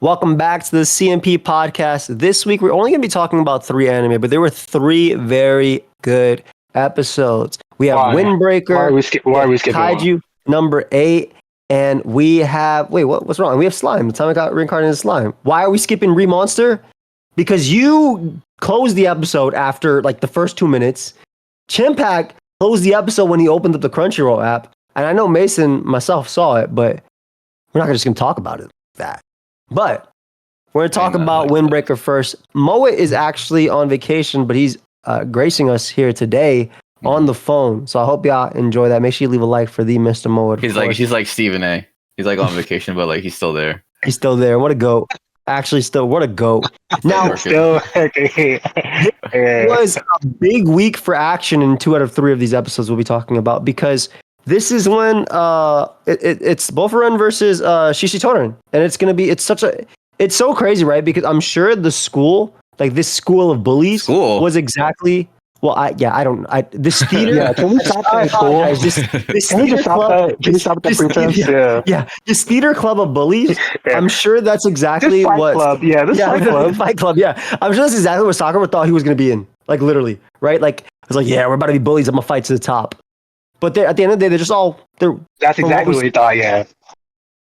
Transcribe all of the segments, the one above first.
Welcome back to the CMP podcast. This week, we're only going to be talking about 3 anime, but there were 3 very good episodes. We have Windbreaker, why are we skipping Kaiju one? number 8, and we have... Wait, what's wrong? We have Slime. The time I got reincarnated as Slime. Why are we skipping Remonster? Because you closed the episode after, like, the first 2 minutes. Chimpack closed the episode when he opened up the Crunchyroll app, and I know Mason, myself, saw it, but we're not just going to talk about it that. But we're going to talk about Windbreaker first. Moa is actually on vacation, but he's gracing us here today on the phone. So I hope y'all enjoy that. Make sure you leave a like for the Mr. Moa. He's like Stephen A. He's like on vacation, but like he's still there. He's still there. What a goat. Actually, what a goat. Now, it was a big week for action in 2 out of 3 of these episodes we'll be talking about, because this is when it's Bofuren versus Shishitoren, and it's so crazy, right? Because I'm sure the school, like this school of bullies, was exactly this theater. Yeah, can we stop that school? This theater club. Can you stop that pretense? Yeah, this theater club of bullies. Yeah. I'm sure that's exactly what. Club. Yeah, this fight club. Yeah, I'm sure that's exactly what Sakura thought he was going to be in. Like literally, right? Like it was like, yeah, we're about to be bullies. I'm gonna fight to the top. But at the end of the day, That's exactly what we thought, yeah.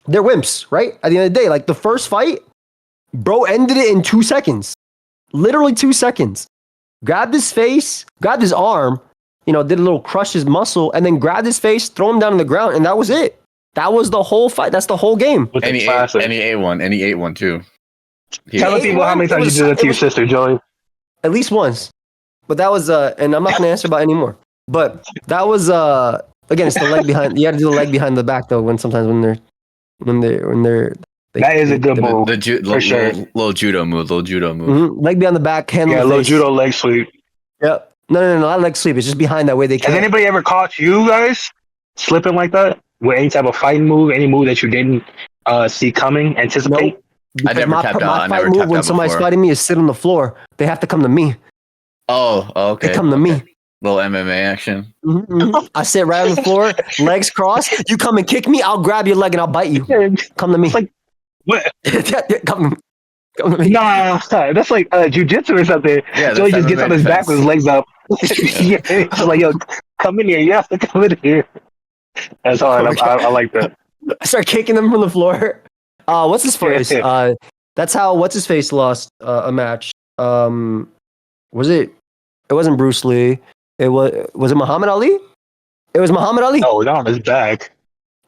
They're wimps, right? At the end of the day, like the first fight, bro ended it in 2 seconds. Literally 2 seconds. Grabbed his face, grabbed his arm, did a little crush his muscle, and then grabbed his face, throw him down on the ground, and that was it. That was the whole fight. That's the whole game. And he ate one too. Tell the people how many times you did that to your sister, Joey. At least once. But that was, and I'm not going to answer about it anymore. But that was again, it's the leg behind. You got to do the leg behind the back though. When they're that is a good move. For sure. Little judo move. Mm-hmm. Leg behind the back, hand. Yeah, little judo leg sweep. Yep. No, not leg sweep. It's just behind that way they can. Has anybody ever caught you guys slipping like that with any type of fighting move, any move that you didn't see coming, anticipate? Nope. I never tapped out. My fight move when somebody's fighting me is sit on the floor. They have to come to me. Oh, okay. They come to me. Little MMA action. Mm-hmm. I sit right on the floor, legs crossed. You come and kick me, I'll grab your leg and I'll bite you. Come to me. It's like, what? come to me. Nah, that's like jujitsu or something. Yeah, Joey just gets on his back with his legs up. Yeah. Like, yo, come in here. You have to come in here. That's hard. I like that. I start kicking them from the floor. What's his face? That's how what's his face lost a match. Was it? It wasn't Bruce Lee. Was it Muhammad Ali? It was Muhammad Ali. No, not on his back.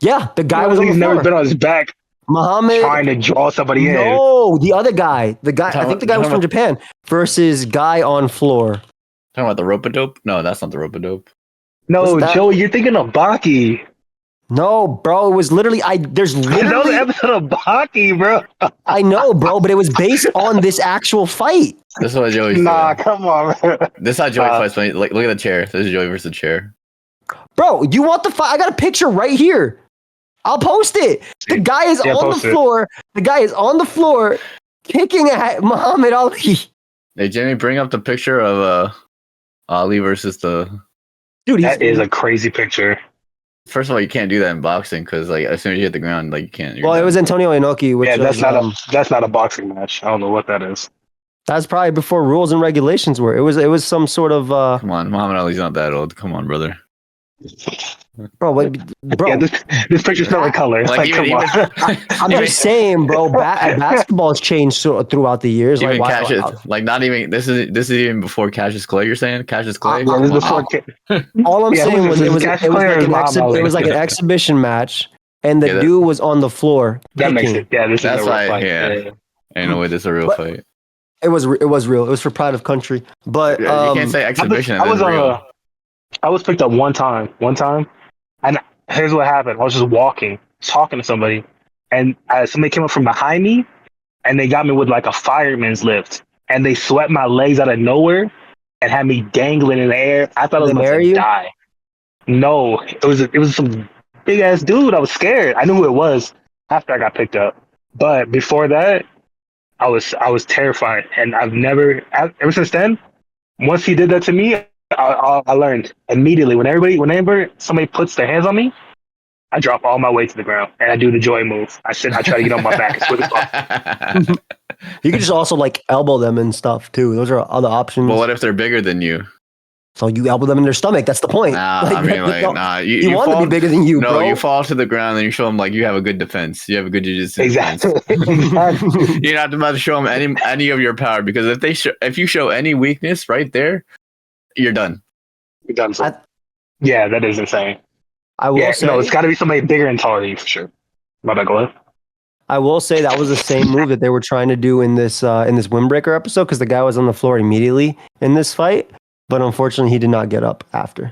Yeah, the guy was on the floor. Never been on his back. Muhammad trying to draw somebody in. No, the other guy. I think the guy was from Japan versus guy on floor. Talking about the rope-a-dope? No, that's not the rope-a-dope. No, Joey, you're thinking of Baki. No, bro, it was literally there's literally that was an episode of Baki, bro. I know, bro, but it was based on this actual fight. This is what Joey said. Nah, come on, bro. This is how Joey fights. Look at the chair. This is Joey versus the chair. Bro, you want the fight? I got a picture right here. I'll post it. The guy is on the floor. The guy is on the floor kicking at Muhammad Ali. Hey, Jamie, bring up the picture of Ali versus the... Dude, that is a crazy picture. First of all, you can't do that in boxing because, like, as soon as you hit the ground, like, you can't. Well, it was Antonio Inoki. Which that's not a boxing match. I don't know what that is. That's probably before rules and regulations were. It was some sort of. Come on, Muhammad Ali's not that old. Come on, brother. Bro. Yeah, this picture's not like color. Like, come on. I'm just saying, bro. Basketball's changed throughout the years. Even not even. This is even before Cassius Clay. You're saying Cassius Clay? All I'm saying was it was like an exhibition match, and the dude was on the floor. That makes it. Yeah, that's right. Yeah. Ain't no way this is a real fight. It was real. It was for pride of country. But you can't say exhibition. I was picked up one time, and here's what happened. I was just walking, talking to somebody, and somebody came up from behind me, and they got me with like a fireman's lift, and they swept my legs out of nowhere and had me dangling in the air. I thought I was about to die. No, it was some big ass dude. I was scared. I knew who it was after I got picked up, but before that, I was terrified, and ever since then, once he did that to me, I learned immediately whenever somebody puts their hands on me, I drop all my weight to the ground and I do the joy move. I try to get on my back as quick as possible. You could just also like elbow them and stuff too. Those are other options. Well, what if they're bigger than you? So you elbow them in their stomach. That's the point. Nah, I mean, like, nah. You want fall, to be bigger than you, no, bro. you fall to the ground and you show them like you have a good defense. You have a good jiu-jitsu Exactly. defense. You're not about to show them any of your power because if you show any weakness right there, you're done. You're done. Yeah, that is insane. I will say, no, it's got to be somebody bigger and taller than you for sure. My bad, go ahead. I will say that was the same move that they were trying to do in this Windbreaker episode because the guy was on the floor immediately in this fight, but unfortunately he did not get up after.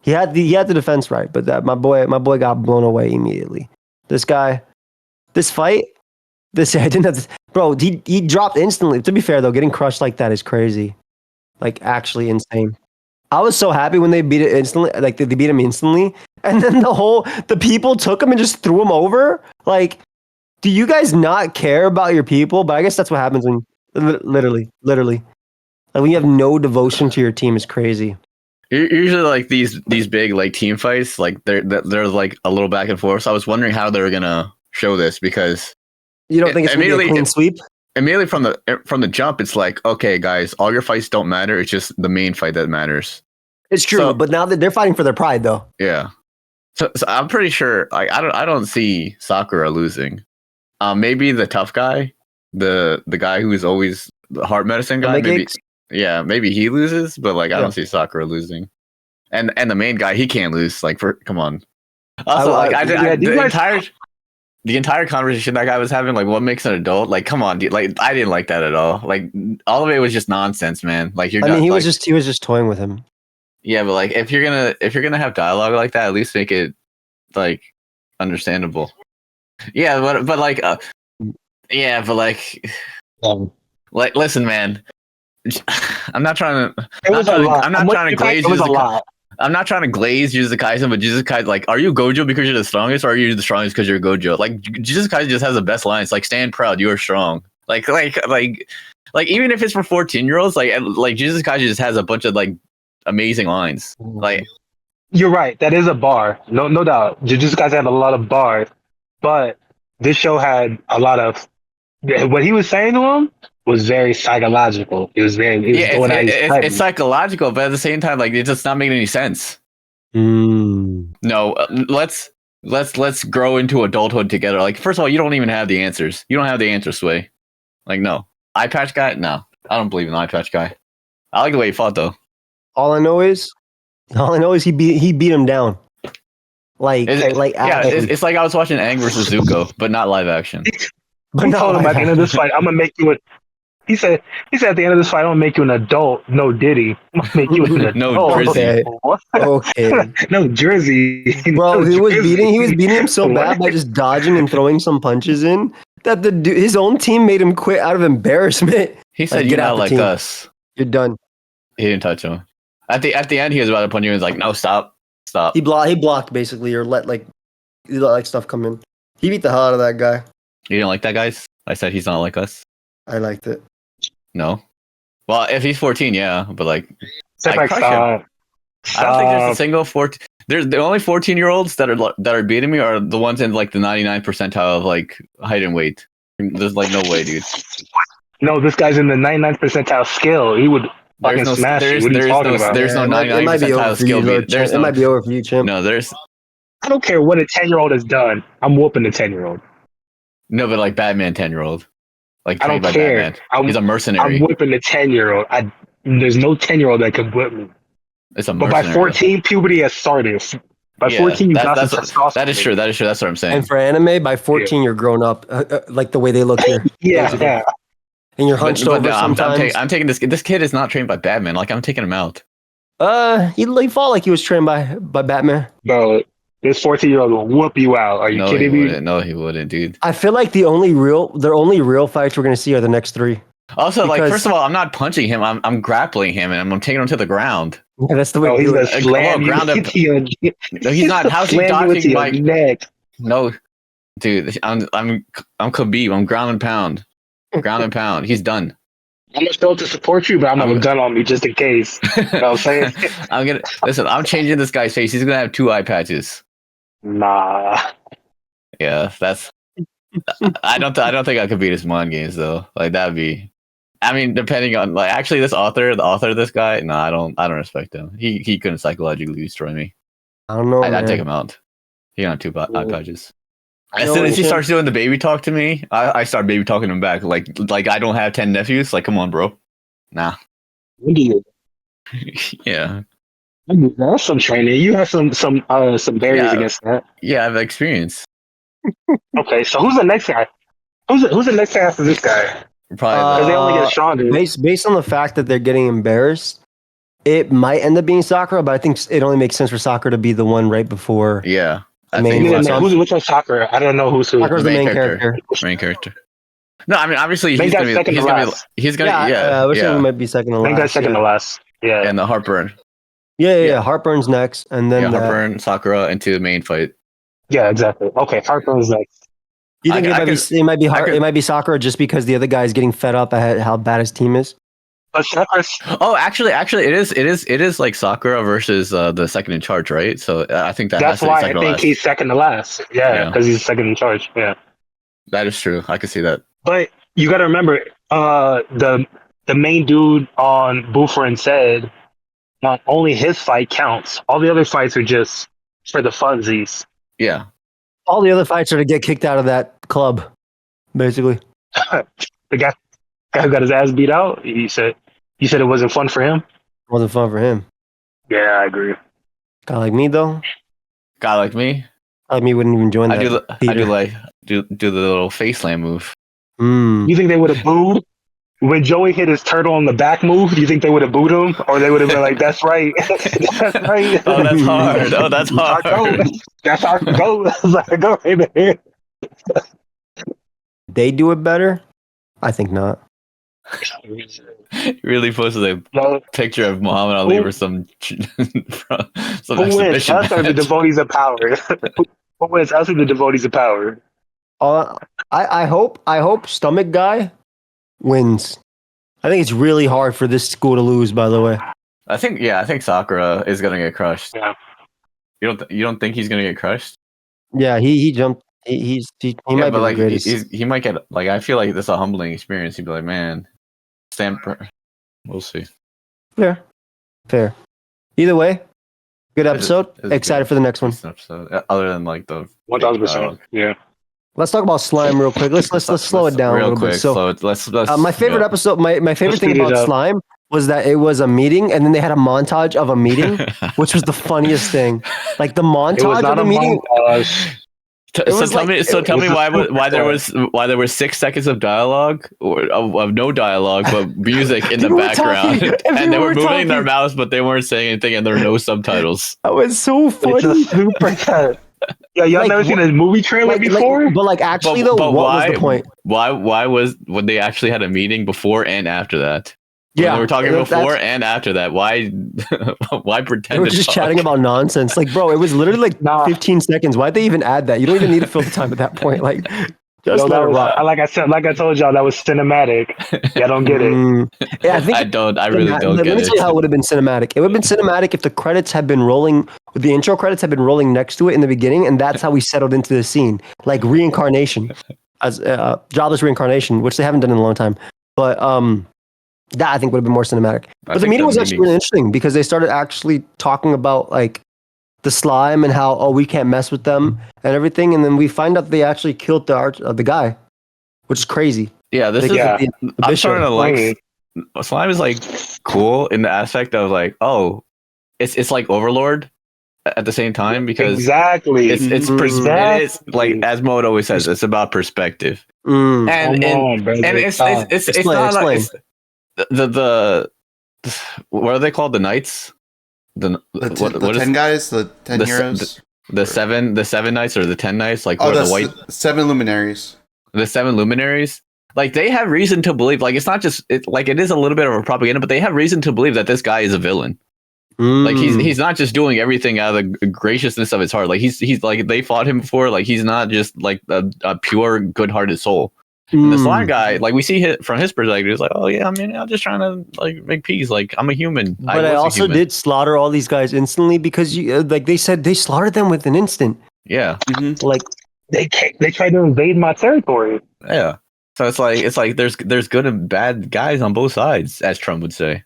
He had the defense right, but that my boy got blown away immediately. This fight, I didn't have to, bro. He dropped instantly. To be fair though, getting crushed like that is crazy, like actually insane. I was so happy when they beat it instantly, like they beat him instantly, and then the people took him and just threw him over. Like, do you guys not care about your people? But I guess that's what happens when literally, like when you have no devotion to your team is crazy. Usually, like these big like team fights, like they're like a little back and forth. So I was wondering how they were gonna show this because you don't think it's gonna be a clean sweep? Immediately from the jump, it's like, okay, guys, all your fights don't matter. It's just the main fight that matters. It's true, So, but now that they're fighting for their pride, though. Yeah. So I'm pretty sure. Like, I don't see Sakura losing. Maybe the tough guy, the guy who is always the heart medicine guy. Maybe he loses, but like I don't see Sakura losing. And the main guy, he can't lose. Like, come on. Also, the entire conversation that guy was having, like, what makes an adult? Like, come on, dude. Like, I didn't like that at all. Like, all of it was just nonsense, man. Like, he was just toying with him. Yeah, but like, if you're gonna have dialogue like that, at least make it like understandable. Yeah, but like, like, listen, man. I'm not trying to. I'm not trying to glaze you. I'm not trying to glaze Jujutsu Kaisen, but Jujutsu Kaisen, like, are you Gojo because you're the strongest, or are you the strongest because you're Gojo? Like, Jujutsu Kaisen just has the best lines. Like, stand proud, you are strong. Like, even if it's for 14-year-olds, like Jujutsu Kaisen just has a bunch of like amazing lines. Like, you're right, that is a bar, no doubt. Jujutsu Kaisen had a lot of bars, but this show had a lot of what he was saying to him was very psychological. It's psychological, but at the same time, like, it's just not making any sense. No, let's grow into adulthood together. Like, first of all, you don't even have the answers. You don't have the answer, Sway. Like, no. Eye patch guy? No. I don't believe in the eye patch guy. I like the way he fought though. All I know is he beat him down. It's like I was watching Aang versus Zuko, but not live action. But he told him at the end of this fight, I'm gonna make you he said at the end of this fight, I'm gonna make you an adult. No Diddy. I'm gonna make you an adult. No Drizzy. Okay. No Drizzy. Bro, he was beating him so bad by just dodging and throwing some punches in that his own team made him quit out of embarrassment. He said, "You're not like us. You're done." He didn't touch him. At the end, he was about to punch you. He was like, "No, stop." He blocked basically, or let stuff come in. He beat the hell out of that guy. You didn't like that, guys? I said he's not like us. I liked it. No. Well, if he's 14, yeah, but like, stop. I don't think there's a single 14. There's the only 14-year-olds that are beating me are the ones in like the 99th percentile of like height and weight. There's like no way, dude. No, this guy's in the 99th percentile skill. He would fucking smash you. What are you talking about? There's no 99th percentile skill. It might be over for you, champ. No, I don't care what a 10-year-old has done. I'm whooping the 10-year-old. No, but like Batman 10-year-old. Like, I don't care. He's a mercenary. I'm whipping the 10-year-old. There's no 10-year-old that can whip me. It's a mercenary. But by 14, puberty has started. By 14, you got some testosterone. That is true. That's what I'm saying. And for anime, by 14, you're grown up, like the way they look here. Yeah. And you're hunched over sometimes. I'm taking this. This kid is not trained by Batman. Like, I'm taking him out. He fought like he was trained by Batman. Bro, this 14-year-old will whoop you out. Are you kidding me? No, he wouldn't, dude. I feel like the only real fights we're gonna see are the next 3. Also, like, first of all, I'm not punching him. I'm grappling him, and I'm taking him to the ground. Yeah, that's the way. He's gonna slam you into your No, he's not. How's he dodging my neck? No, dude. I'm Khabib. I'm ground and pound. Ground and pound. He's done. I'm gonna still to support you, but I'm gonna have a gun on me just in case. You know what I'm saying? I'm changing this guy's face. He's gonna have 2 eye patches. Nah. Yeah, that's. I don't think I could beat his mind games though. Like that'd be. I mean, depending on like actually the author of this guy. No, I don't respect him. He couldn't psychologically destroy me. I don't know, I'd take man. him out. He on two eye patches. You As know, soon as he Shin- starts doing the baby talk to me, I start baby talking him back. Like I don't have 10 nephews. Like, come on, bro. Nah. Yeah. That's some training. You have some barriers Yeah. against that. Yeah, I have experience. Okay, so who's the next guy? Who's the next guy after this guy? Probably Because they only get stronger. based on the fact that they're getting embarrassed, it might end up being Sakura, but I think it only makes sense for Sakura to be the one right before. yeah. I I mean, think Who's which one's Sakura? I don't know who's who. Sakura's the main character. Main character. No, I mean obviously Main he's guy's gonna second be to last. he's gonna I wish yeah. he might be second to last. Main guy's second to last. Yeah. And the heartburn. Yeah. Heartburn's next, and then Heartburn, Sakura into the main fight. Yeah, exactly. Okay, Heartburn's next. You think it might be Sakura just because the other guy's getting fed up at how bad his team is? But Sakura's Oh, actually, it is like Sakura versus the second in charge, right? So I think that's why I think he's second to last. Yeah, because he's second in charge. Yeah, that is true. I can see that. but you got to remember, the main dude on Buford said, not only his fight counts. All the other fights are just for the funsies. Yeah. All the other fights are to get kicked out of that club, basically. The guy who got his ass beat out. You said it wasn't fun for him. Wasn't fun for him. Yeah, I agree. Guy like me though, Guy like me, guy like me wouldn't even join I that. do the little face slam move. You think they would have booed when Joey hit his turtle on the back move? Do you think they would have booed him, or they would have been like, "That's right, that's right." Oh, that's hard. Oh, that's hard. That's our go. Like, go right there. They do it better? I think not. You really posted a picture of Muhammad Ali or some Who wins? Us or the devotees of power? Who wins? Us or the devotees of power? I hope Stomach Guy wins. I think it's really hard for this school to lose. By the way, I think Sakura is gonna get crushed. Yeah. You don't think he's gonna get crushed? Yeah, he jumped. He might be the greatest. He might get like. I feel like this is a humbling experience. He'd be like, man, Stamper. We'll see. Fair. Either way, good episode. Excited for the next one. Episode. Other than like the 1000%. Yeah. Let's talk about slime real quick. Let's slow it down a little bit. So, let's my favorite episode. My favorite thing about slime was that it was a meeting, and then they had a montage of a meeting, which was the funniest thing. Like the montage of the meeting. Tell me why there was 6 seconds of dialogue or of no dialogue but music in the background and they were moving their mouths but they weren't saying anything and there were no subtitles. That was so funny. It's a super cut. Yeah, y'all never seen a movie trailer before? But actually though, what was the point? Why was when they actually had a meeting before and after that? Yeah, they were talking before and after that. Why pretend? They were just chatting about nonsense. Like, bro, it was literally 15 seconds. Why'd they even add that? You don't even need to fill the time at that point. Like, just let it rock. Like I told y'all, that was cinematic. Yeah, I don't get it. Yeah, I think I really don't get it. Let me tell you how it would have been cinematic. It would have been cinematic if the credits had been rolling. The intro credits had been rolling next to it in the beginning, and that's how we settled into the scene, like reincarnation, as jobless reincarnation, which they haven't done in a long time. But that I think would have been more cinematic. But the meeting was actually really interesting because they started actually talking about like the slime and how we can't mess with them and everything, and then we find out they actually killed the guy, which is crazy. Yeah, I'm starting to like slime is like cool in the aspect of like it's like Overlord at the same time because exactly it's like as Mode always says, it's about perspective. And it's not like the what are they called? The Knights? The 10 guys? The 10 heroes? The seven Knights or the 10 Knights? Like the white 7 luminaries. The 7 luminaries? Like they have reason to believe, like it's not just it is a little bit of a propaganda, but they have reason to believe that this guy is a villain. Like he's not just doing everything out of the graciousness of his heart. Like he's like they fought him before. Like he's not just like a pure good-hearted soul. And the slime guy, like we see from his perspective, he's like, oh yeah, I mean, I'm just trying to like make peace. Like I'm a human. But I also did slaughter all these guys instantly because like they said they slaughtered them with an instant. Yeah. Mhm. Like, They tried to invade my territory. Yeah. So it's like there's good and bad guys on both sides, as Trump would say.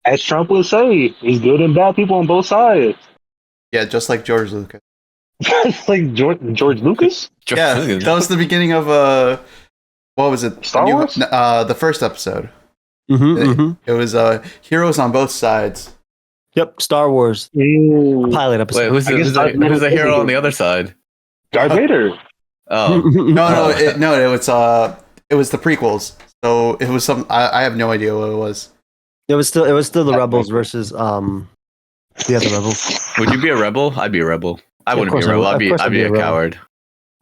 As Trump would say, he's good and bad people on both sides. Yeah, just like George Lucas. Like George Lucas? Yeah, that was the beginning of what was it? Star Wars? The first episode. It was heroes on both sides. Yep, Star Wars pilot episode. Wait, who's the hero on the other side? Darth Vader. Oh. No, it was the prequels. So it was some. I have no idea what it was. It was still the rebels versus the other rebels. Would you be a rebel? I'd be a rebel. I wouldn't be a rebel. I'd be a coward.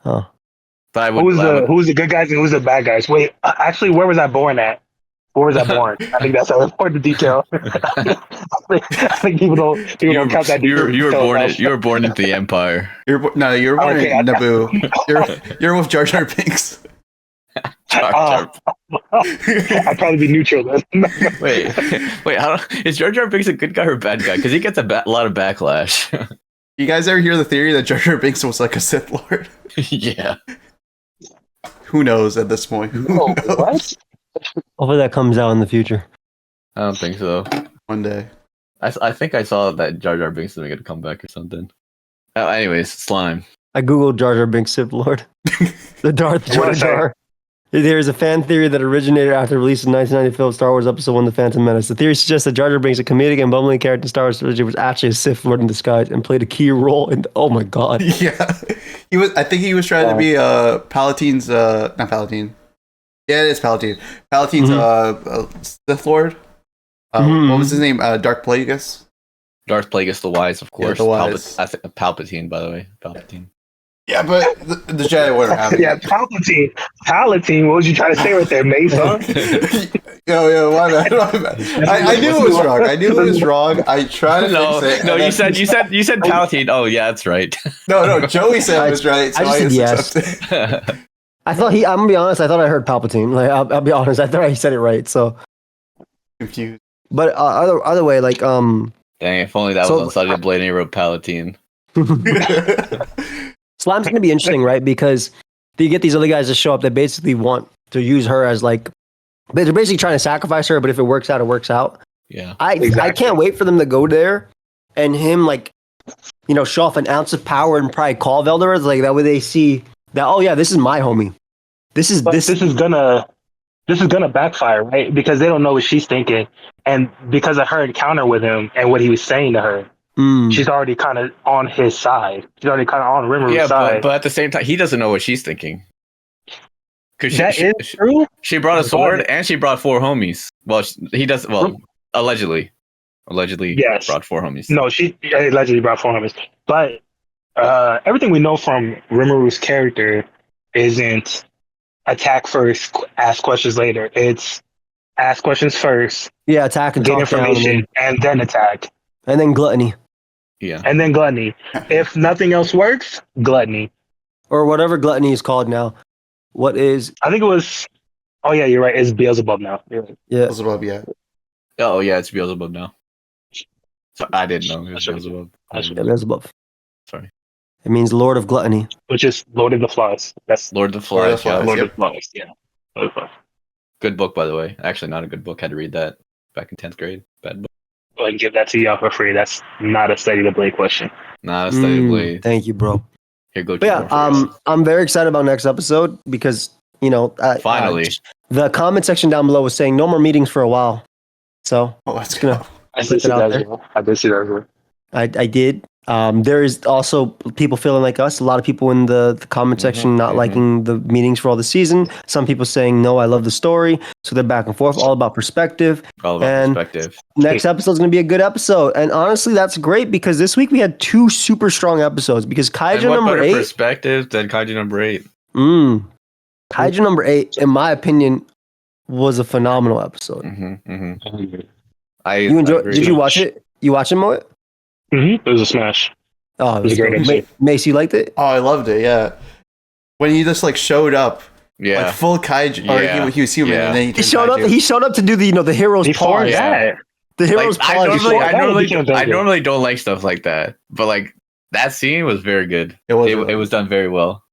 Huh. But I would. Who's the good guys and who's the bad guys? Wait, actually, where was I born at? Where was I born? I think that's an important detail. I think people don't count that. You were born into the Empire. You were born in Naboo. You're with Jar Jar Binks. Jar. I'd probably be neutral then. wait, is Jar Jar Binks a good guy or a bad guy? Because he gets a lot of backlash. You guys ever hear the theory that Jar Jar Binks was like a Sith Lord? Yeah. Who knows at this point? Who knows? What? Hopefully that comes out in the future. I don't think so. One day. I think I saw that Jar Jar Binks is going to come back or something. Anyways, slime. I googled Jar Jar Binks Sith Lord. The Darth Jar Jar. There is a fan theory that originated after the release of 1990 film Star Wars Episode 1: The Phantom Menace. The theory suggests that Jar Jar Binks, a comedic and bumbling character in Star Wars trilogy, was actually a Sith Lord in disguise and played a key role in. Oh my god! Yeah, he was. I think he was trying to be Palatine's. Not Palatine. Yeah, it is Palatine. Palatine's Sith Lord. What was his name? Darth Plagueis. Darth Plagueis the Wise, of course. Yeah, the Wise. Palpatine, by the way. Palpatine. Yeah, but the Jedi weren't having. Yeah, Palpatine. What was you trying to say right there, Mace? Huh? Yo, my bad. I knew it was wrong. I tried to fix it. No, you said Palpatine. Oh yeah, that's right. No, Joey said it was right. So I just said yes. I thought I'm gonna be honest. I thought I heard Palpatine. Like I'll be honest. I thought he said it right. So confused. But other way, like Dang, if only that was on Study Blade and he wrote Palatine. Slime's gonna be interesting, right? Because you get these other guys to show up that basically want to use her as like, they're basically trying to sacrifice her. But if it works out, it works out. Yeah, I can't wait for them to go there and him like, show off an ounce of power and probably call Velder like that way they see that. Oh yeah, this is my homie. This is gonna backfire, right? Because they don't know what she's thinking, and because of her encounter with him and what he was saying to her. She's already kind of on his side. She's already kind of on Rimmer's side. But at the same time, he doesn't know what she's thinking. Because is true. She brought a sword and she brought 4 homies. Well, he does. Well, allegedly, yes. Brought 4 homies. No, she allegedly brought 4 homies. But everything we know from Rimmer's character isn't attack first, ask questions later. It's ask questions first. Yeah, attack and get information, and then attack. And then gluttony. Yeah. And then gluttony. If nothing else works, gluttony. Or whatever gluttony is called now. What is... I think it was... Oh, yeah, you're right. It's Beelzebub now. Right. Yeah. Beelzebub, yeah. Oh, yeah, it's Beelzebub now. So I didn't know it was Beelzebub. Yeah, Beelzebub. Sorry. It means Lord of Gluttony. Which is Lord of the Flies. That's Lord of the Flies. Lord of the Flies, yeah. Lord of the Flies. Good book, by the way. Actually, not a good book. Had to read that back in 10th grade. Bad book. I can give that to y'all for free. That's not a Study the Blade question. Not a Study the Blade. Thank you, bro. Here, go. But yeah, I'm very excited about next episode because finally the comment section down below was saying no more meetings for a while. So let's go. I did see that. I did. There is also people feeling like us. A lot of people in the comment section not liking the meetings for all the season. Some people saying, no, I love the story. So they're back and forth, all about perspective. Next episode is going to be a good episode. And honestly, that's great because this week we had 2 super strong episodes because Kaiju number 8. Perspective than Kaiju number 8. Kaiju number 8, in my opinion, was a phenomenal episode. You enjoyed? Did you watch it? You watch it, Mo? It was a smash. Oh, it was a great episode. Mace, you liked it? Oh, I loved it. Yeah, when he just like showed up, like full kaiju, or he was human, and then he showed up. He showed up to do the hero's pause. Yeah, the hero's pause. I normally don't like stuff like that, but like That scene was very good. It was. It was done very well.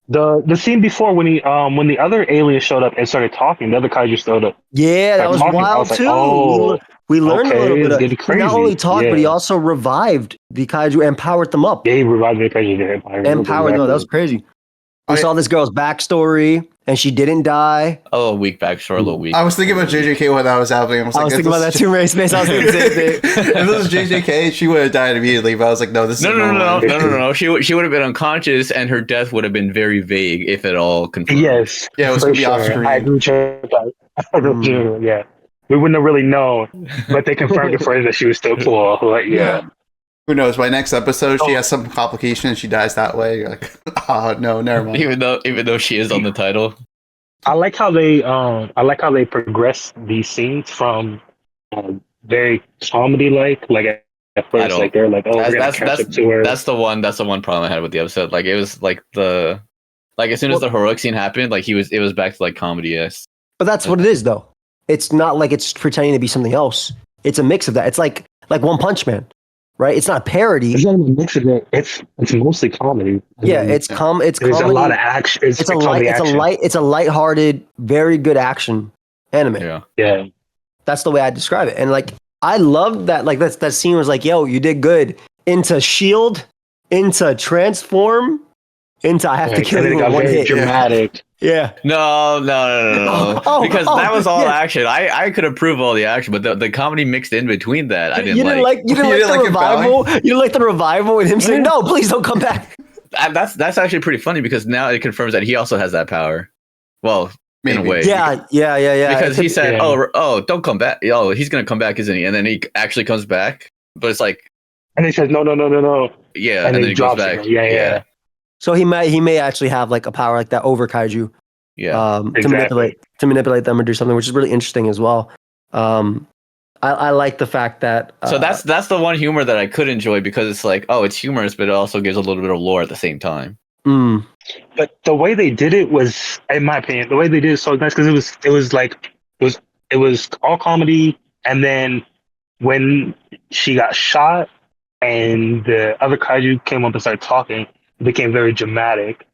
The scene before when when the other alien showed up and started talking, the other kaiju showed up. Yeah, that was talking. I wild was like, too. oh, we learned a little okay, bit. it's getting He not crazy. only talked, but he Yeah. also revived the kaiju and powered them up. Yeah, he revived the kaiju. Empowered them. That was crazy. We saw this girl's backstory, and she didn't die. Oh, a week back, short, a little week. I was thinking about JJK when that was happening. I was thinking about that too, Ray Space. I was thinking the same thing. If this was JJK, she would have died immediately. But I was like, no, this is No. She would have been unconscious, and her death would have been very vague, if at all confirmed. Yes. Yeah, it was going to be off screen. I agree with you. Yeah. We wouldn't have really known, but they confirmed it for her that she was still cool. Like, yeah. Who knows? By next episode, she has some complication and she dies that way. You're like, oh no, never mind. Even though she is on the title. I like how they progress these scenes from very comedy like at first like they're like, oh, we're gonna catch up to her. That's the one problem I had with the episode. Like it was like as soon as the heroic scene happened, like it was back to like comedy. Yes, but that's what it is though. It's not like it's pretending to be something else. It's a mix of that. It's like One Punch Man. Right, it's not a parody. It's not a mix of it. It's mostly comedy. Yeah, it's There's comedy. a lot of action. It's a lighthearted, very good action anime. Yeah. That's the way I describe it. And like, I loved that. Like that scene was like, "Yo, you did good." Into shield, into transform, into I have to kill you with one hit. Dramatic. Yeah. No. Because that was all action. I could approve all the action, but the comedy mixed in between that, I didn't like. You didn't like the revival. You didn't like the revival and him saying, "No, please don't come back." That's actually pretty funny because now it confirms that he also has that power. Well, maybe. In a way. Yeah. Because he said, "Oh, don't come back." Oh, he's gonna come back, isn't he? And then he actually comes back, but it's like, and he says, "No." Yeah, and then he goes back. Yeah. So he may actually have like a power like that over kaiju. Yeah. To manipulate them or do something, which is really interesting as well. I like the fact that so that's the one humor that I could enjoy because it's like, oh, it's humorous, but it also gives a little bit of lore at the same time. But the way they did it was, in my opinion, the way they did it so nice because it was all comedy, and then when she got shot and the other kaiju came up and started talking, it became very dramatic,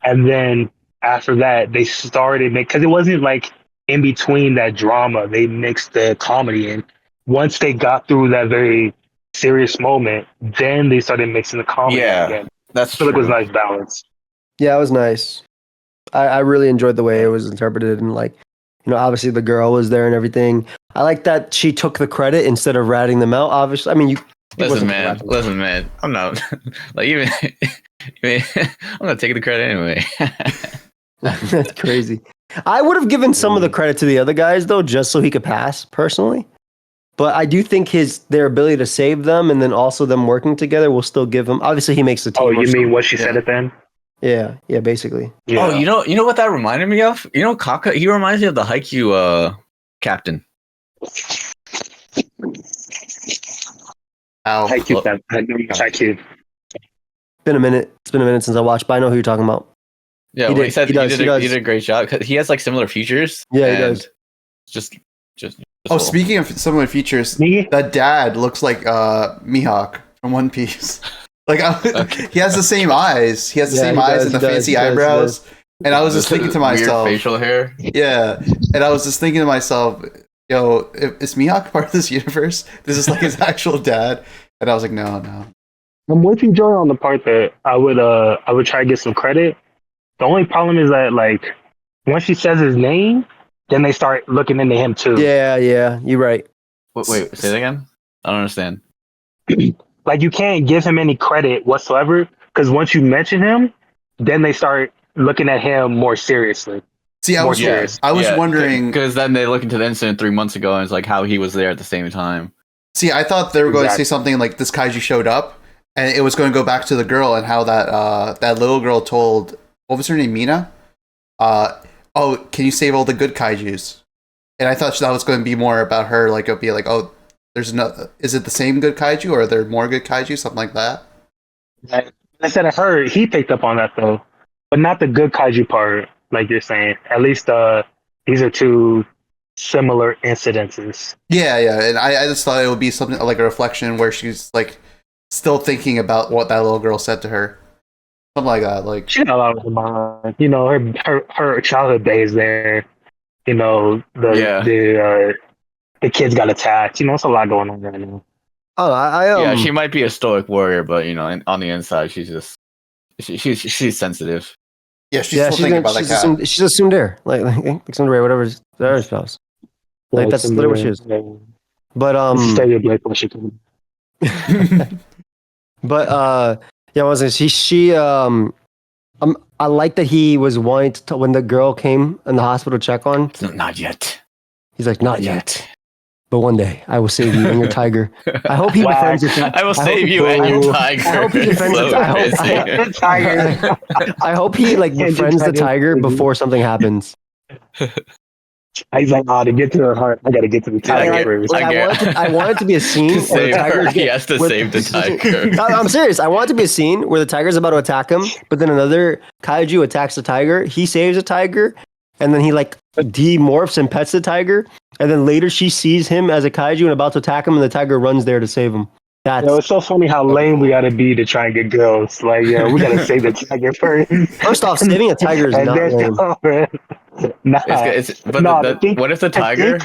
and then after that they started because it wasn't like in between that drama, they mixed the comedy in. Once they got through that very serious moment, then they started mixing the comedy again. That's true. It was a nice balance. Yeah, it was nice. I really enjoyed the way it was interpreted, and like, obviously the girl was there and everything. I like that she took the credit instead of ratting them out. Obviously, I mean, listen, man. I'm not like even. I'm not taking the credit anyway. That's crazy. I would have given some of the credit to the other guys though, just so he could pass personally. But I do think their ability to save them and then also them working together will still give him. Obviously, he makes the team. Oh, you mean what she said at then? Yeah, basically. Yeah. Oh, you know what that reminded me of? Kaka. He reminds me of the Haikyuu captain. Haikyuu. It's been a minute since I watched, but I know who you're talking about. Yeah, he said he did a great job. He has like similar features. Yeah, he does. Just speaking of similar features, that dad looks like Mihawk from One Piece. Like he has the same eyes. He has the same eyes and the fancy eyebrows. And I was just thinking to myself, weird facial hair. Yeah, and I was just thinking to myself, yo, is Mihawk part of this universe? This is like his actual dad. And I was like, no. I'm with you, Joey, on the part that I would try to get some credit. The only problem is that like once she says his name, then they start looking into him too. Yeah, you're right. Wait, say that again? I don't understand. Like you can't give him any credit whatsoever because once you mention him, then they start looking at him more seriously. See, I was wondering because then they look into the incident 3 months ago and it's like how he was there at the same time. See, I thought they were going to say something like this kaiju showed up and it was going to go back to the girl and how that little girl told, what was her name, Mina? Oh, can you save all the good kaijus? And I thought that was going to be more about her, like it'll be like, oh, is it the same good kaiju or are there more good kaiju, something like that? Instead of her, he picked up on that though, but not the good kaiju part, like you're saying. At least these are two similar incidences. Yeah, and I just thought it would be something like a reflection where she's like still thinking about what that little girl said to her. Something like that. Like She got a lot of mind. You know, her childhood days there. You know, the kids got attacked. You know, it's a lot going on right now. Oh, yeah, she might be a stoic warrior, but you know, on the inside, she's just she's sensitive. yeah, she's still thinking about that cat. She's assumed there, like tsundere, whatever their spouse. Like that's literally what she is. But but yeah, I was she I like that he was wanting to when the girl came in the hospital to check on. Not yet. He's like, not yet. But one day I will save you and your tiger. I hope he defends the tiger. I will save you and your tiger. I hope he defends the tiger. I hope he like befriends the tiger before something happens. He's like, to get to her heart, I gotta get to the tiger. I want it to be a scene where the tiger he has to save the tiger. I'm serious. I want it to be a scene where the tiger's about to attack him, but then another kaiju attacks the tiger. He saves the tiger, and then he like demorphs and pets the tiger. And then later she sees him as a kaiju and about to attack him, and the tiger runs there to save him. It's so funny how lame we gotta be to try and get girls. Like, we gotta save the tiger first. First off, saving a tiger is not lame. What if the tiger?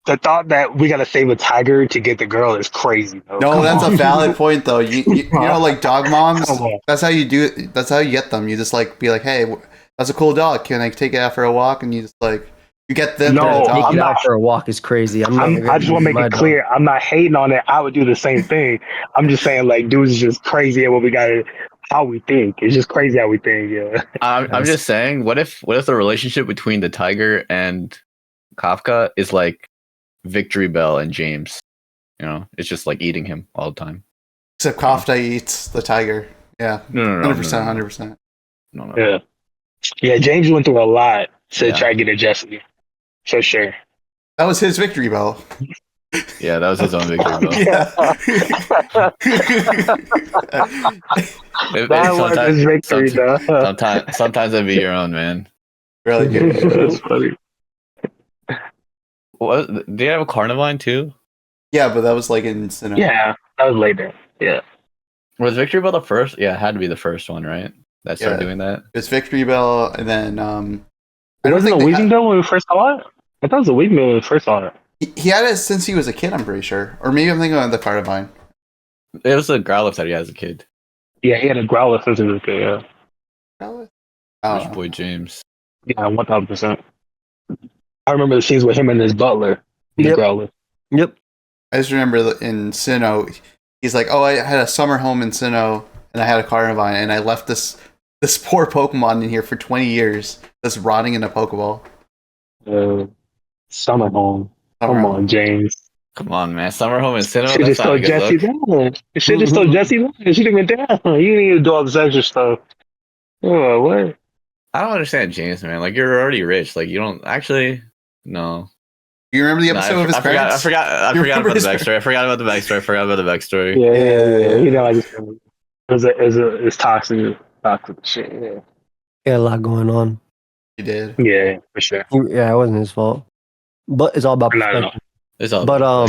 The thought that we gotta save a tiger to get the girl is crazy. Though. No, that's a valid point though. You know, like dog moms. That's how you do it. That's how you get them. You just like be like, hey, that's a cool dog. Can I take it out for a walk? And you just like. You get them. No, taking out for a walk is crazy. I just want to make it clear. I'm not hating on it. I would do the same thing. I'm just saying, like, dudes is just crazy at what we got. How we think. It's just crazy how we think. Yeah. I'm just saying. What if the relationship between the tiger and Kafka is like Victory Bell and James? You know, it's just like eating him all the time. Except Kafka eats the tiger. Yeah. No. 100%. No. Yeah. James went through a lot to try to get adjusted. For sure. That was his victory bell. Yeah, that was his own victory bell. That was his victory bell. Sometimes it'd be your own, man. Really good. That's funny. What? Did you have a Carnivine too? Yeah, but that was like in Sinnoh. Yeah, that was later. Yeah. Was Victory Bell the first? Yeah, it had to be the first one, right? That started doing that. It's Victory Bell, and then it wasn't a Weaving Bell when we first saw it? I thought it was a Weaving Bell when we first saw it. He had it since he was a kid, I'm pretty sure. Or maybe I'm thinking of the Carnivine. It was a Growlithe that he had as a kid. Yeah, he had a Growlithe since he was a kid, yeah. Growlithe? Rich boy James. Yeah, 1000%. I remember the scenes with him and his butler. Growlithe. Yep. I just remember in Sinnoh, he's like, I had a summer home in Sinnoh, and I had a Carnivine, and I left this poor Pokemon in here for 20 years, that's rotting in a Pokeball. Summer home. Come on, James. Come on, man. Summer home in Sinnoh. Should just told Jesse that. You should just told Jesse that. She didn't get down. You didn't need to do all this extra stuff. Oh, what? I don't understand James, man. Like, you're already rich. Like, you don't actually. No. Do you remember the episode of his parents? I forgot about the backstory. I forgot about the backstory. Yeah. You know, it was toxic shit. Yeah. He had a lot going on. He did. Yeah, for sure. Yeah, it wasn't his fault. But it's all about perspective. It's all. But nah,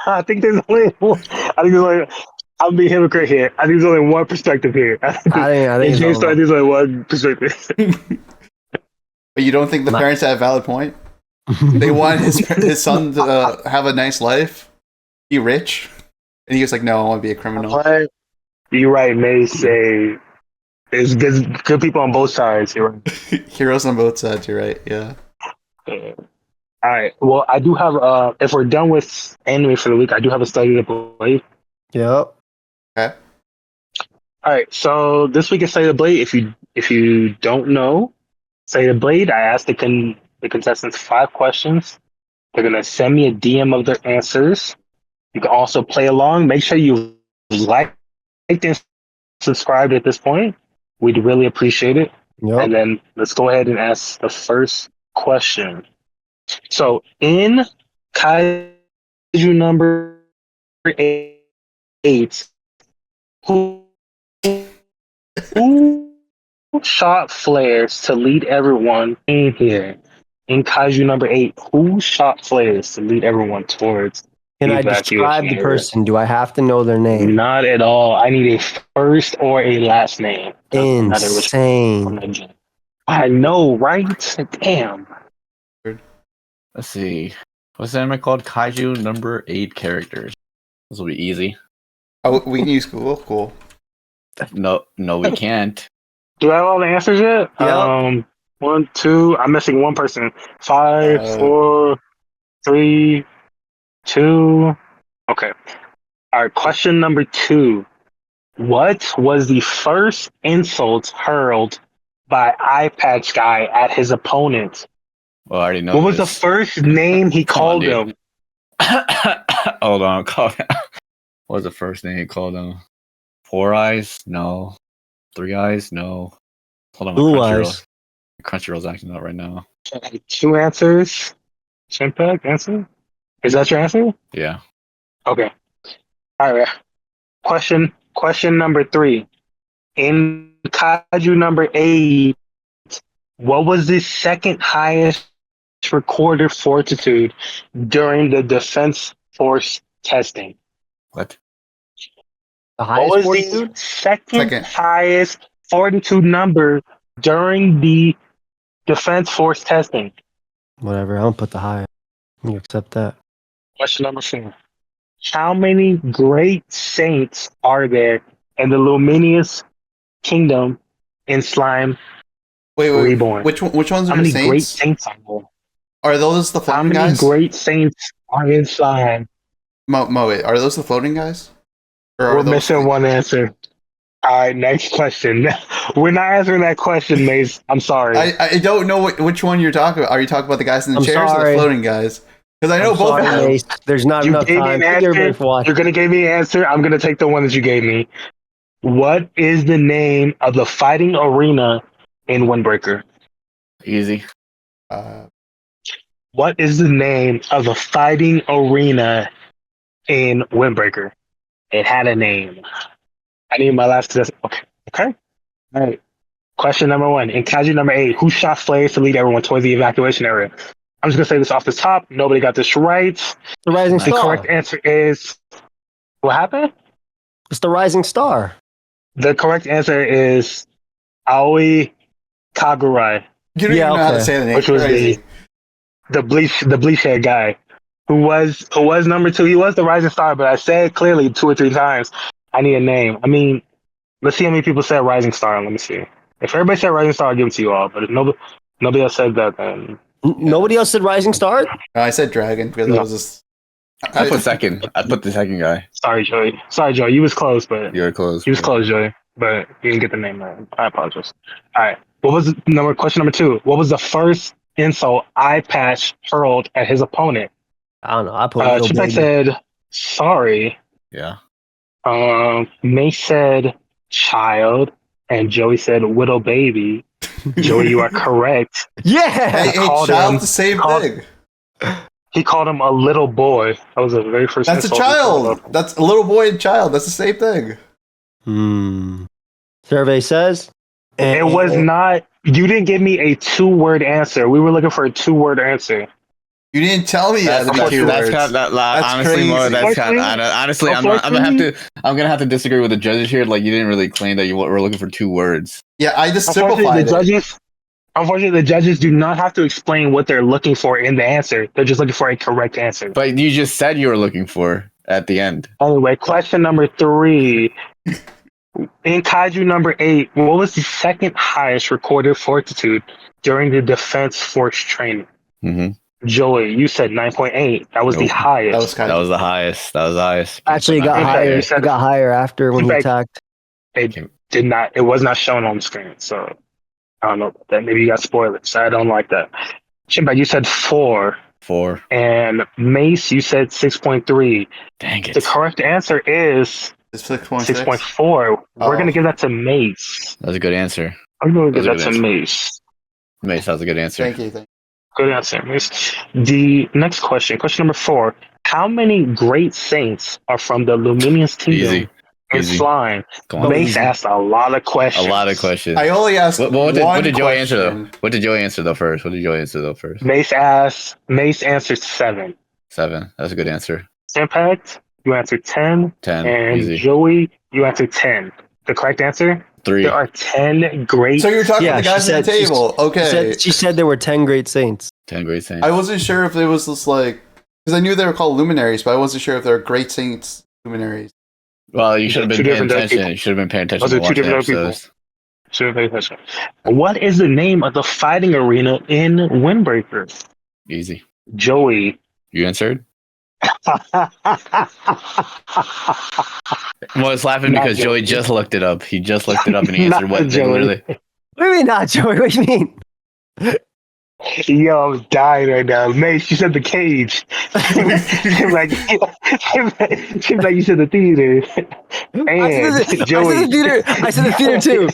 I think there's only one. I'll be a hypocrite here. I think there's only one perspective here. I think there's only one perspective. But you don't think the parents had a valid point? They want his son to have a nice life, be rich, and he was like, "No, I want to be a criminal." You're right, May say. There's good people on both sides. You're right. Heroes on both sides. You're right. Yeah. All right. Well, I do have. If we're done with anime for the week, I do have a study to play. Yep. Okay. All right. So this week is Study the Blade. If you don't know, Study the Blade, I asked the contestants 5 questions. They're gonna send me a DM of their answers. You can also play along. Make sure you like and subscribe at this point. We'd really appreciate it. Yep. And then let's go ahead and ask the first question. So in Kaiju number 8, who shot flares to lead everyone in here? In Kaiju number 8, who shot flares to lead everyone towards Can I Evacuation describe the area. person? Do I have to know their name? Not at all. I need a first or a last name. Doesn't matter which Insane. one. I know, right? Damn. Let's see. What's the anime called? Kaiju number 8 characters. This will be easy. Oh, we can use Google. Cool. No, we can't. Do I have all the answers yet? Yep. 1, 2. I'm missing one person. 5, 4, 3, 2. Okay. All right. Question number 2. What was the first insult hurled by Eye Patch Guy at his opponent? Well, I already know. What was the first name he called him? Hold on. What was the first name he called him? 4 Eyes? No. 3 Eyes? No. Hold on. Blue Eyes. Crunchyroll's acting out right now. 2 answers. Chimpact answer? Is that your answer? Yeah. Okay. All right. Question number 3. In Kaiju number 8, what was the second highest recorded fortitude during the Defense Force testing? What? The What highest was fortitude? the second highest fortitude number during the Defense Force testing? Whatever. I don't put the highest. You accept that. Question number 4. How many great saints are there in the Luminous Kingdom in Slime Wait. Reborn? Which ones How are many saints? great saints are there? Are those the How floating many guys? great saints are in Slime? Wait, are those the floating guys? Or are We're those missing one answer. All right, next question. We're not answering that question, Mace. I'm sorry. I don't know which one you're talking about. Are you talking about the guys in the I'm chairs or sorry. the floating guys? Because I know I'm both sorry, of them. Mace. There's not You enough gave me time. an Thank you everybody answer. for watching. You're gonna give me an answer. I'm gonna take the one that you gave me. What is the name of the fighting arena in Windbreaker? Easy. What is the name of the fighting arena in Windbreaker? It had a name. I need my last test. Okay. All right. Question number 1. In Kaiju number 8, who shot flares to lead everyone towards the evacuation area? I'm just gonna say this off the top. Nobody got this right. The Rising The Star. correct answer is what happened? It's the Rising Star. The correct answer is Aoi Kagurai, You don't even know how to say the name. which was the bleach haired guy who was number 2. He was the Rising Star, but I said clearly 2 or 3 times I need a name. I mean, let's see how many people said Rising Star. Let me see. If everybody said Rising Star, I'll give it to you all. But if nobody else said that, then Nobody else said Rising Star? No, I said dragon because No. it was just. I put second. I put the second guy. sorry, Joey. Sorry, Joey. You was close, but You were close. he was close, Joey. But you didn't get the name right. I apologize. All right. Question number 2? What was the first insult Eye Patch hurled at his opponent? I don't know. I put little Chipak baby. said sorry. Yeah. Mace said child, and Joey said little baby. Joey, you are correct. Yeah. Hey, child's the same thing. He called him a little boy. That was the very first. That's a insult he called child. him. That's a little boy and child. That's the same thing. Survey says It was not. You didn't give me a 2-word answer. We were looking for a 2-word answer. You didn't tell me That's, that. honestly, Mo, honestly, I'm gonna have to disagree with the judges here. Like, you didn't really claim that you were looking for 2 words. Yeah, I just simplified it. Unfortunately, the judges do not have to explain what they're looking for in the answer. They're just looking for a correct answer. But you just said you were looking for at the end. Anyway, question number 3. In Kaiju number 8, what was the second highest recorded fortitude during the Defense Force training? Mm-hmm. Joey, you said 9.8. That was the highest. That was the highest. Actually, it got higher. It got higher after when he attacked. It did not. It was not shown on the screen. So I don't know about that. Maybe you got spoilers. I don't like that. Chimba, you said 4. 4. And Mace, you said 6.3. Dang it. The correct answer is 6.4. We're gonna give that to Mace. That was a good answer. I'm gonna give that to Mace. Mace, that was a good answer. Thank you. Good answer, Mace. The next question number 4. How many great saints are from the Luminous Kingdom in Slime? Mace asked a lot of questions. I only asked what did Joey answer question. though? What did Joey answer though first? Mace answered 7. 7. That's a good answer. Impact, you answered 10. 10. And Easy. Joey, you answered 10. The correct answer? 3. There are 10 great. So you're talking to the guys at the table. Okay. She said there were 10 great saints. 10 great saints. I wasn't sure if it was just like, because I knew they were called luminaries, but I wasn't sure if they were great saints luminaries. Well, you should have been Two paying different attention. people. You should have been paying attention Those to are two watching the different people. episodes. Should have paid attention. What is the name of the fighting arena in Windbreaker? Easy. Joey. You answered? Well, it's laughing Not because Joey Joey. just looked it up. He just looked it up and he answered Not what Joey. literally. What do you mean not, Joey? What do you mean? Yo, I'm dying right now. Mate, she said the cage. She's like, you said the theater. And Joey. I said the theater too.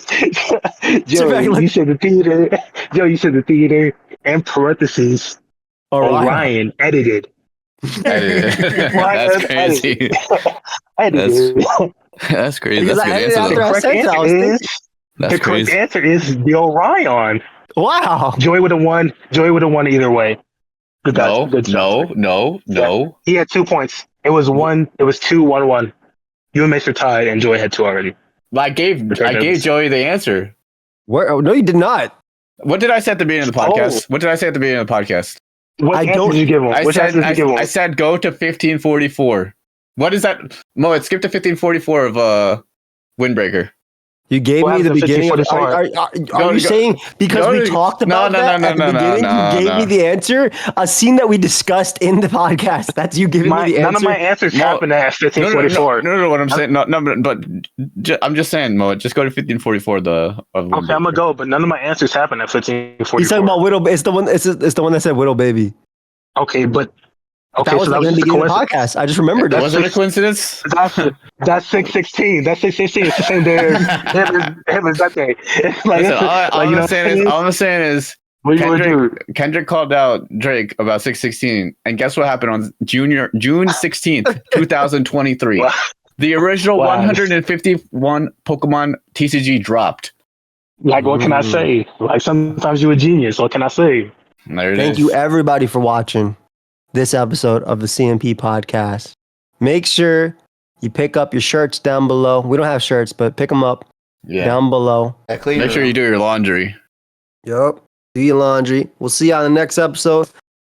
Joey, you said the theater. Joey, you said the theater. And parentheses. Orion edited. That's crazy. Edited. That's crazy. Because That's I a edited good after answer. I said that. That's The correct crazy. answer is the Orion. Wow. Joey would have won. Joey would have won either way. Good guys. Good job. No. He had 2 points. It was 2-1-1. You and Mason tied, and Joey had 2 already. I gave Joey the answer. Where? Oh, no, you did not. What did I say at the beginning of the podcast? What did I say at the beginning of the podcast? What answer did you give him? I said go to 1544. What is that? Mo, it skipped to 1544 of Windbreaker. You gave What me the happened to beginning. Are 1544? you saying because we talked about that at the beginning, you gave me the answer? A scene that we discussed in the podcast. That's you giving me the answer. None of my answers happened at 1544. No. What I'm saying, I'm just saying, Mo, just go to 1544. Okay, I'm gonna go, but none of my answers happened at 1544. He's talking about Widow. It's the one. It's the one that said Widow Baby. Okay, but That was like in the beginning of the podcast. I just remembered it. Was it a coincidence? That's 616. That's 616. It's the same day as him as that day. It's like, Listen, all I'm saying is what you would do? Kendrick called out Drake about 616, and guess what happened on June 16th, 2023? Wow. The original Wow. 151 Pokemon TCG dropped. Like, what can I say? Like, sometimes you're a genius. What can I say? Thank you, everybody, for watching this episode of the CMP podcast. Make sure you pick up your shirts down below. We don't have shirts, but pick them up down below. Make sure you do your laundry. Yep. Do your laundry. We'll see you on the next episode.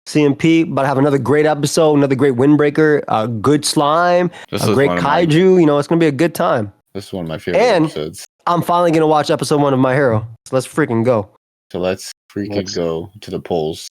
CMP, about to have another great episode, another great Windbreaker, a good slime, a great Kaiju. You know, it's going to be a good time. This is one of my favorite episodes. I'm finally going to watch episode 1 of My Hero. So let's freaking go. So let's freaking go to the polls.